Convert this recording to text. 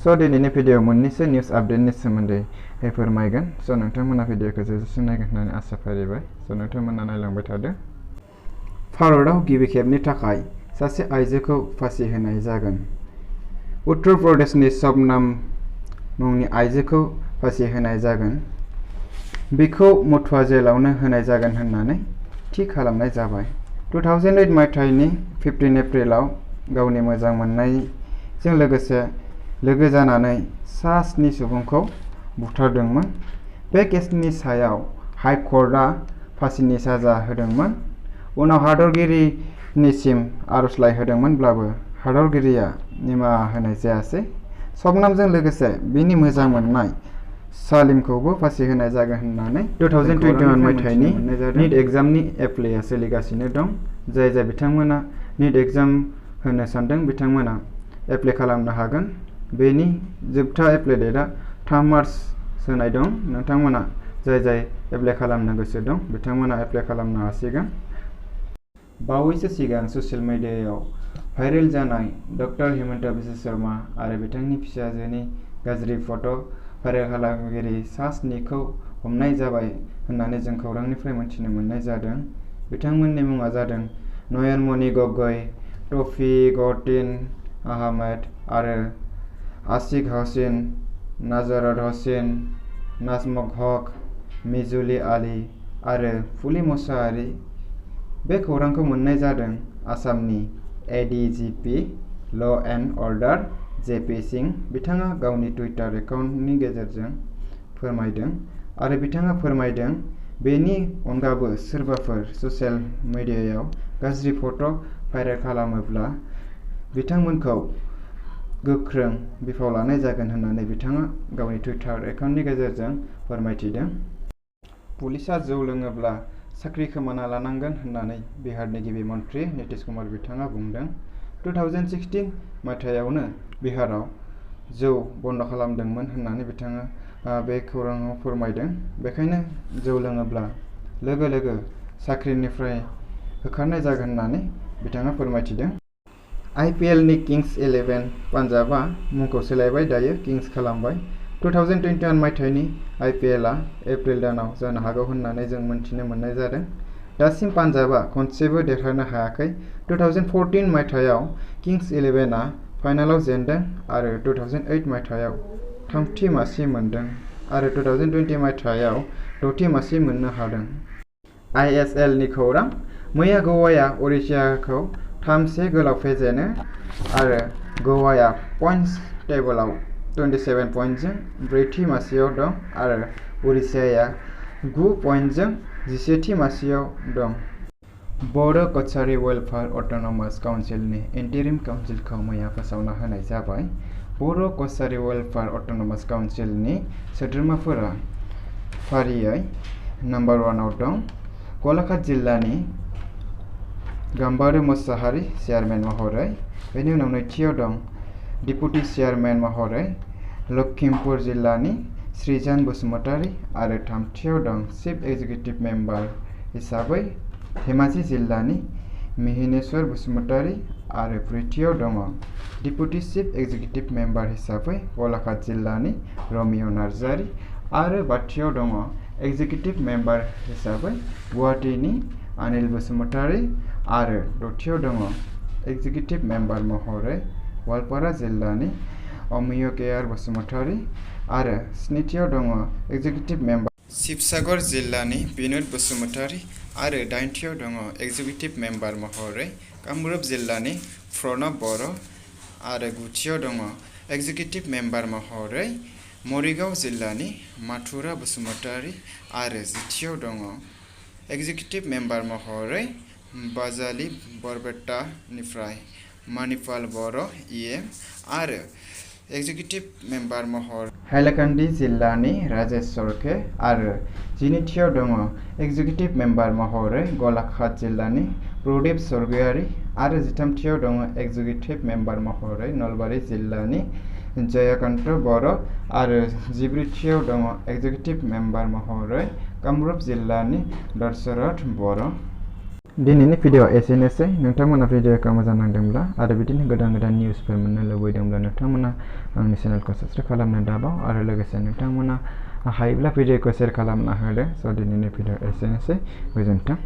So दिनैनि video मोननैसो news आपडेटनि सोमोन्दै फोरमायगोन। स नोंथांमोना भिडिअखौ जोबजासिम नायगोन होननानै आसा फारिबाय। स नोंथांमोना नायलांबाय थादो। भारतआव गिबि खेबनि थाखाय सासे आइजोखौ फासि होनाय जागोन। उत्तर प्रदेशनि शबनाम मुंनि आइजोखौ फासि होनाय जागोन। बिखौ मथुवा जेलावनो होनाय जागोन होननानै थि खालामनाय जाबाय। 2008 मायथाइनि 15 एप्रिलाव गावनि मोजां मोननायजों लोगोसे लोगो जानानै 7 सुबुंखौ बुथारदोंमोन। बे केसनि सायाव हाइ कर्टआ फासिनि साजा होदोंमोन। उनाव हादरगिरिनिसिम आर'जलाइ होदोंमोनब्लाबो हादरगिरिया निमाहा होनाय जायासै। शबनामजों लोगोसे बिनि मोजां मोननाय सालिमखौबो फासि होनाय जागोन होननानै 2021 मायथाइनि नीट एग्जामनि एप्लाइआ सोलिगासिनो दं। जाय बिथांमोना नीट एग्जाम होनो सानदों बिथांमोना एप्लाइ खालामनो हागोन। बेनि जोबथा एप्लाइ डेटआ 3 मार्च होनाय दं। नोंथांमोना जाय एप्लाइ खालामनो गोसो दं बिथांमोना एप्लाइ खालामनो हासिगोन। बावैसो सिगां ससियेल मिडियायाव भाइरेल जानाय डक्टर हिमन्त बिश्व शर्मा आरो बिथांनि फिसाजोनि गाज्रि फट' भाइरेल खालामगिरि 7 खौ हमनाय जाबाय होननानै जों खौरांनिफ्राय मिथिनो मोननाय जादों। बिथांमोननि मुङा जादों नयनमणि गगৈ, तौफिक आहमेद आरो आशिक हसीन, नाजरत हसीन, नाजमत हक, मिजुली आली आरो फुलि मुसाहारि। बे खौरांखौ मोन्नाय जादों आसामनि एडिजिपि ल' एन्ड अर्डार जेपि सिंह। बिथाङा गावनि टुइटार एकाउन्टनि गेजेरजों फोरमायदों आरो बिथाङा फोरमायदों बेनि अनगाबो सोरबाफोर ससियेल मिडियायाव गाज्रि फट' भाइरेल खालामोब्ला बिथांमोनखौ गोख्रों बिफाव लानाय जागोन होननानै बिथाङा गावनि टुइटार एकाउन्टनि गेजेरजों फोरमायथिदों। पुलिसआ जौ लोङोब्ला साख्रि खोमाना लानांगोन होननानै बिहारनि गिबि मन्थ्रि नीतीश कुमार बिथाङा बुंदों। 2016 मायथाइयावनो बिहाराव जौ बन्द खालामदोंमोन होननानै बिथाङा बे खौराङाव फोरमायदों। बेखायनो जौ लोङोब्ला लोगो लोगो साख्रिनिफ्राय होखारनाय जागोन होननानै बिथाङा फोरमायथिदों। आइपिएलनि किंग्स 11 पान्जाबआ मुंखौ सोलायबाय दायो किंग्स खालामबाय। 2021 मायथाइनि आइपिएलआ एप्रिल दानाव जानो हागौ होननानै जों मिथिनो मोननाय जादों। दासिम पान्जाबआ खनसेबो देरहानो हायाखै। 2014 मायथाइयाव किंग्स 11आ फाइनालाव जेनदों आरो 2008 मायथाइयाव 3थि मासि मोनदों आरो 2020 मायथाइयाव 6थि मासि मोननो हादों। आइएसएलनि खौरां। मैया ग'वाया उडिशाखौ 3-1 गोलाव फेजेनो आरो ग'वाया पइन्टस टेबोलाव 27 पइन्टजों 4थि मासियाव दं आरो उडिशाया 9 पइन्टजों 11थि मासियाव दं। बर' कछारी वेलफेयार अट'नमास काउन्सिलनि इन्टारिम काउन्सिलखौ मैया फोसावना होनाय जाबाय। बर' कछारी वेलफेयार अट'नमास काउन्सिलनि सोद्रोमाफोरा फारियै नम्बर 1 आव दं गलाघाट जिल्लानि गाम्बारु मुसाहारि चेयारमेन महरै। बेनि उनाव नैथियाव दं डेपुटि चेयारमेन महरै लखिमपुर जिल्लानि श्रीजान बसुमतारी आरो थामथियाव दं चिफ एक्जिकिउटिभ मेम्बार हिसाबै धेमाजि जिल्लानि मिहिनेश्वर बसुमतारी आरो ब्रैथियाव दङ डेपुटि चिफ एक्जिकिउटिभ मेम्बार हिसाबै गलाघाट जिल्लानि रमिय' नार्जारी आरो बाथियाव दङ एक्जिकिउटिभ मेम्बार हिसाबै गुवाहाटीनि अनिल बसुमतारी आरो दथियाव दङ एक्जिकिउटिभ मेम्बार महरै गवालपारा जिल्लानि अमिय केआर बसुमतारी आरो स्निथियाव दङ एक्जिकिउटिभ मेम्बार शिबसागर जिल्लानि बिनोद बसुमतारी आरो दाइनथियाव दङ एक्जिकिउटिभ मेम्बार महरै कामरुप जिल्लानि प्रणब बर' आरो गुथियाव दङ एक्जिकिउटिभ मेम्बार महरै मरिगाव जिल्लानि माथुरा बसुमतारी आरो जिथियाव दङ एक्जिकिउटिभ मेम्बार महरै बाजालि बरपेटानिफ्राय मानिपाल बर' इएम आरो एक्जिकिउटिभ मेम्बार महरै हाइलाकान्दि जिल्लानि राजेश सरखे आरो जिनैथियाव दङ एक्जिकिउटिभ मेम्बार महरै गलाघाट जिल्लानि प्रदीप सरगयारी आरो जिथामथियाव दङ एक्जिकिउटिभ मेम्बार महरै नलबारि जिल्लानि जयकान्त बर' आरो जिब्रैथियाव दङ एक्जिकिउटिभ मेम्बार महरै कामरुप जिल्लानि दशरथ बर'। दिनैनि भिडिअ एसेनोसै नोंथांमोना भिडिअखौ मोजां नांदोंब्ला आरो बिदिनो गोदान गोदान निउसफोर मोननो लुबैदोंब्ला नोंथांमोना आंनि चेनेलखौ साबस्क्राइब खालामनो दाबाव आरो लोगोसे नोंथांमोना हायोब्ला भिडिअखौ शेयार खालामना होदो। स' दिनैनि भिडिअ एसेनोसै गोजोन्थों।